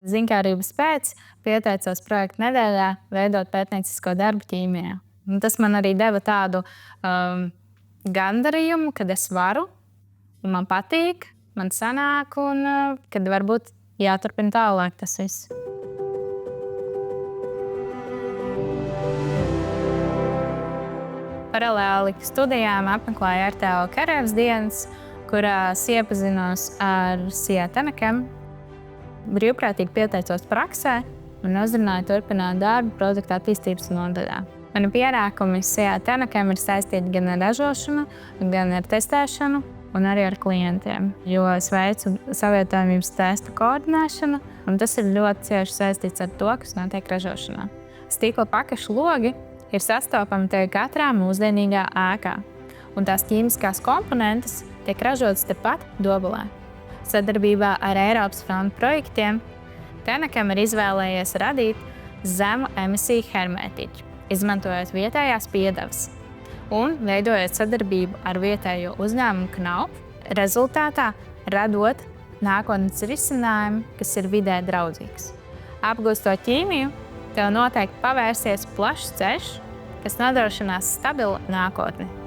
Ziņkārības pēc pieteicos projekta nedēļā veidot pētniecisko darbu ķīmijā. Un tas man arī deva tādu gandarījumu, kad es varu, un man patīk, man sanāk, un kad varbūt jāturpina tālāk tas viss. Paralēli studijām apmeklēju RTO karjeras dienas, kurās iepazinos ar Sijā Tenekem. Brīvprātīgi pieteicos praksē un uzrunāju turpināt darbu produktu attīstības nodaļā. Mani pienākumi Sijā Tenekem ir saistīti gan ar ražošanu, gan ar testēšanu un arī ar klientiem, jo es veicu savietojamības testu koordinēšanu, un tas ir ļoti cieši saistīts ar to, kas notiek ražošanā. Stikla pakašu logi ir sastopami te katrā mūsdienīgā ēkā, un tās ķīmiskās komponentes tiek ražotas tepat Dobalē. Sadarbībā ar Eiropas fondu projektiem Tenekem ir izvēlējies radīt zemu emisiju hermētiķu, izmantojot vietējās piedevas un veidojot sadarbību ar vietējo uzņēmumu Knauf, rezultātā radot nākotnes risinājumu, kas ir vidē draudzīgs. Apgūstot ķīmiju, tev noteikti pavērsies plašs ceļš, kas nodrošinās stabilu nākotni.